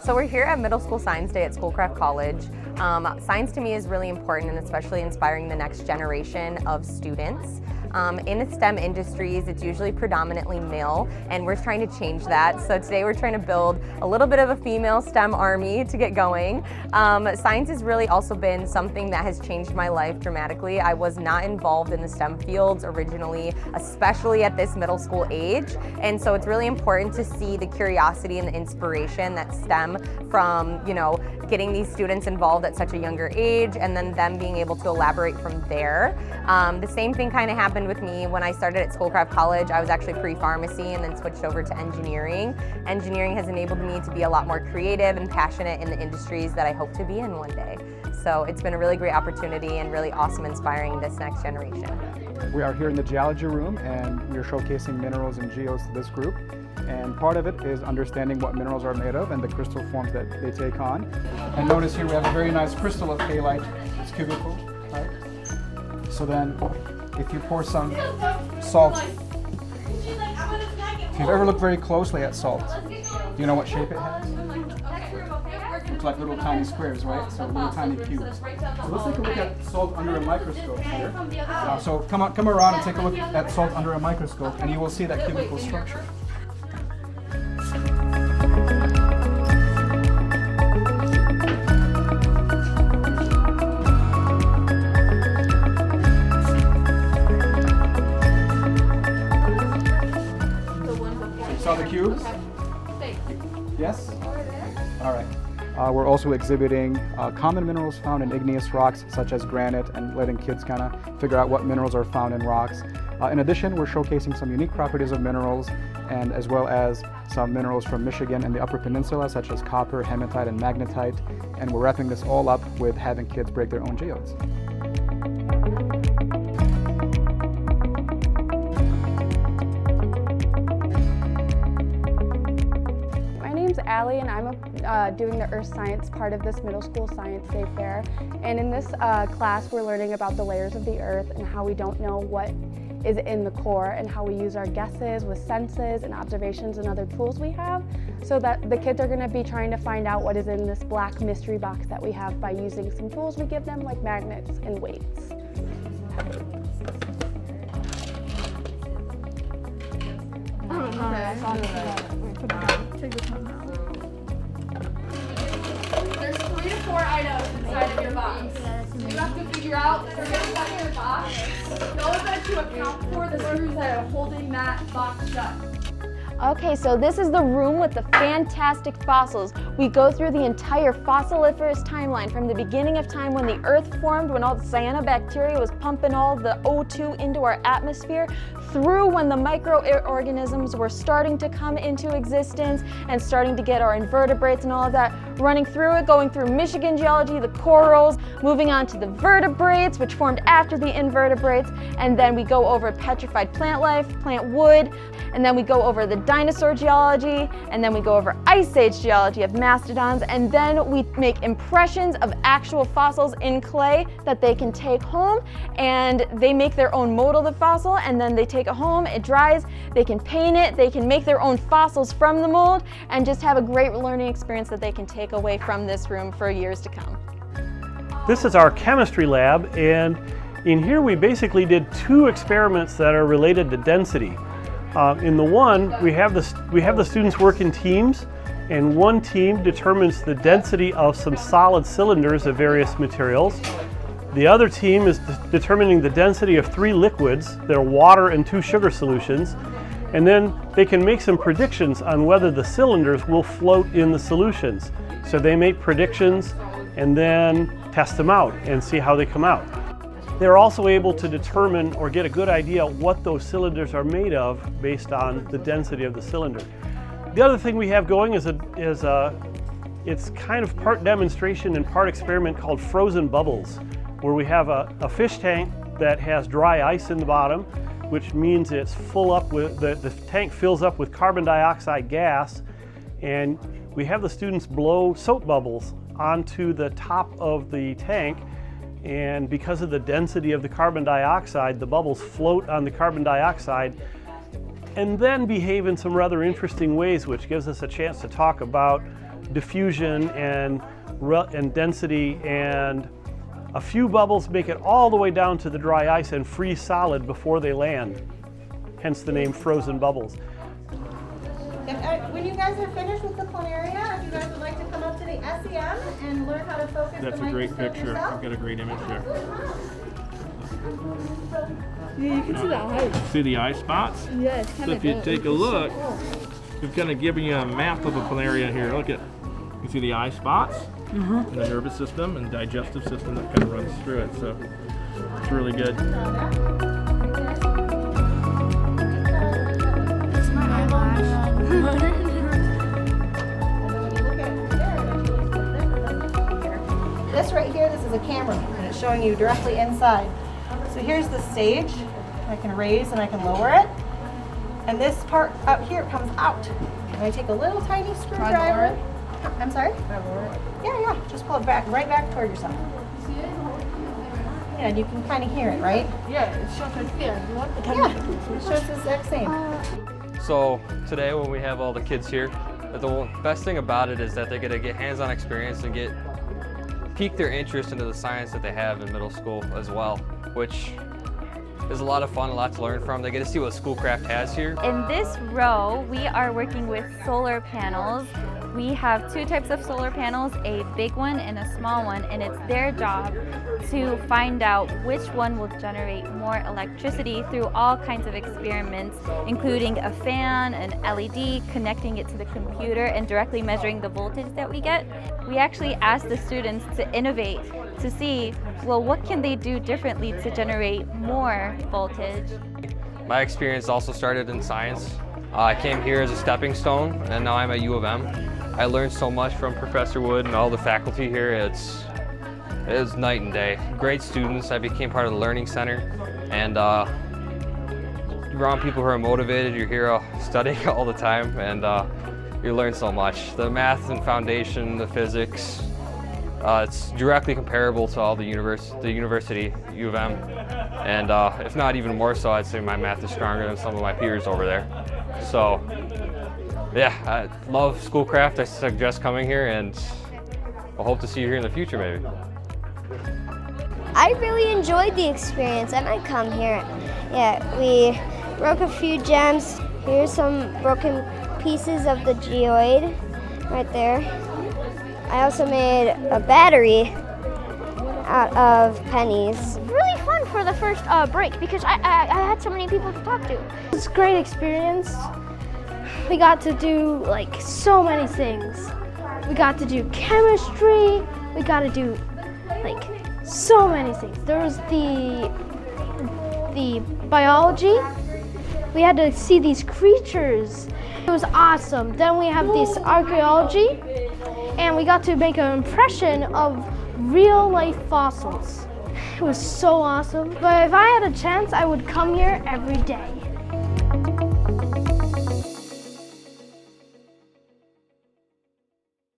So we're here at Middle School Science Day at Schoolcraft College. Science to me is really important, and especially inspiring the next generation of students. In STEM industries, it's usually predominantly male, and we're trying to change that. So today we're trying to build a little bit of a female STEM army to get going. Science has really also been something that has changed my life dramatically. I was not involved in the STEM fields originally, especially at this middle school age. And so it's really important to see the curiosity and the inspiration that stem from, getting these students involved at such a younger age, and then them being able to elaborate from there. The same thing kind of happened with me when I started at Schoolcraft College. I was actually pre-pharmacy and then switched over to engineering. Engineering has enabled me to be a lot more creative and passionate in the industries that I hope to be in one day. So it's been a really great opportunity and really awesome inspiring this next generation. We are here in the geology room, and we are showcasing minerals and geos to this group. And part of it is understanding what minerals are made of and the crystal forms that they take on. And notice here we have a very nice crystal of halite. It's cubical, right? So then, if you pour some salt, if you've ever looked very closely at salt, do you know what shape it has? Looks like little tiny squares, right? So little tiny cubes. So let's take a look at salt under a microscope here. So come around and take a look at salt under a microscope, and you will see that cubical structure. Saw the cubes? Yes? All right. We're also exhibiting common minerals found in igneous rocks such as granite, and letting kids kind of figure out what minerals are found in rocks. In addition, we're showcasing some unique properties of minerals, and as well as some minerals from Michigan and the Upper Peninsula such as copper, hematite, and magnetite. And we're wrapping this all up with having kids break their own geodes. Allie, and I'm doing the earth science part of this middle school science day fair. And in this class we're learning about the layers of the earth and how we don't know what is in the core, and how we use our guesses with senses and observations and other tools we have, so that the kids are going to be trying to find out what is in this black mystery box that we have by using some tools we give them, like magnets and weights. There's 3 to 4 items inside of your box. You have to figure out, forget what's in your box. Those are to account for the screws that are holding that box shut. Okay, so this is the room with the fantastic fossils. We go through the entire fossiliferous timeline from the beginning of time when the earth formed, when all the cyanobacteria was pumping all the O2 into our atmosphere, through when the microorganisms were starting to come into existence and starting to get our invertebrates and all of that, running through it, going through Michigan geology, the corals, moving on to the vertebrates, which formed after the invertebrates, and then we go over petrified plant life, plant wood, and then we go over the dinosaur geology, and then we go over ice age geology of mastodons, and then we make impressions of actual fossils in clay that they can take home, and they make their own mold of the fossil, and then they take it home, it dries, they can paint it, they can make their own fossils from the mold, and just have a great learning experience that they can take away from this room for years to come. This is our chemistry lab, and in here we basically did 2 experiments that are related to density. In the one, we have the students work in teams, and one team determines the density of some solid cylinders of various materials. The other team is determining the density of 3 liquids. They're water and 2 sugar solutions, and then they can make some predictions on whether the cylinders will float in the solutions. So they make predictions and then test them out and see how they come out. They're also able to determine or get a good idea what those cylinders are made of based on the density of the cylinder. The other thing we have going is it's kind of part demonstration and part experiment called frozen bubbles, where we have a fish tank that has dry ice in the bottom, which means it's full up with, the tank fills up with carbon dioxide gas, and we have the students blow soap bubbles onto the top of the tank, and because of the density of the carbon dioxide, the bubbles float on the carbon dioxide and then behave in some rather interesting ways, which gives us a chance to talk about diffusion and density, and a few bubbles make it all the way down to the dry ice and freeze solid before they land, hence the name frozen bubbles. When you guys are finished with the planaria, if you guys would like to come up to the SEM and learn how to focus That's the a great microscope picture. yourself. I've got a great image there. Yeah, you can see the height. See the eye spots? Yeah, it's kind So of if you take a look, we've kind of given you a map of a planaria here. Look at, you can see the eye spots and the nervous system and digestive system that kind of runs through it. So it's really good. This right here, this is a camera, and it's showing you directly inside. So here's the stage. I can raise and I can lower it. And this part up here comes out. And I take a little tiny screwdriver. I'm sorry? Yeah, just pull it back, right back toward yourself. Yeah, and you can kind of hear it, right? Yeah, it shows right there. You want the Yeah, it shows the exact same. So today when we have all the kids here, the best thing about it is that they're going to get hands-on experience and pique their interest into the science that they have in middle school as well, which is a lot of fun, a lot to learn from. They get to see what Schoolcraft has here. In this row, we are working with solar panels. We have two types of solar panels, a big one and a small one, and it's their job to find out which one will generate more electricity through all kinds of experiments, including a fan, an LED, connecting it to the computer, and directly measuring the voltage that we get. We actually asked the students to innovate to see, well, what can they do differently to generate more voltage? My experience also started in science. I came here as a stepping stone, and now I'm at U of M. I learned so much from Professor Wood and all the faculty here. It's night and day. Great students. I became part of the Learning Center, and you're around people who are motivated. You're here studying all the time, and you learn so much. The math and foundation, the physics, it's directly comparable to all the university, U of M, and if not even more so, I'd say my math is stronger than some of my peers over there. So, yeah, I love Schoolcraft. I suggest coming here, and I hope to see you here in the future, maybe. I really enjoyed the experience. I might come here. Yeah, we broke a few gems. Here's some broken pieces of the geoid right there. I also made a battery out of pennies. Really fun for the first break because I had so many people to talk to. It's a great experience. We got to do like so many things. We got to do chemistry. We got to do like so many things. There was the biology. We had to see these creatures. It was awesome. Then we have this archaeology, and we got to make an impression of real life fossils. It was so awesome. But if I had a chance, I would come here every day.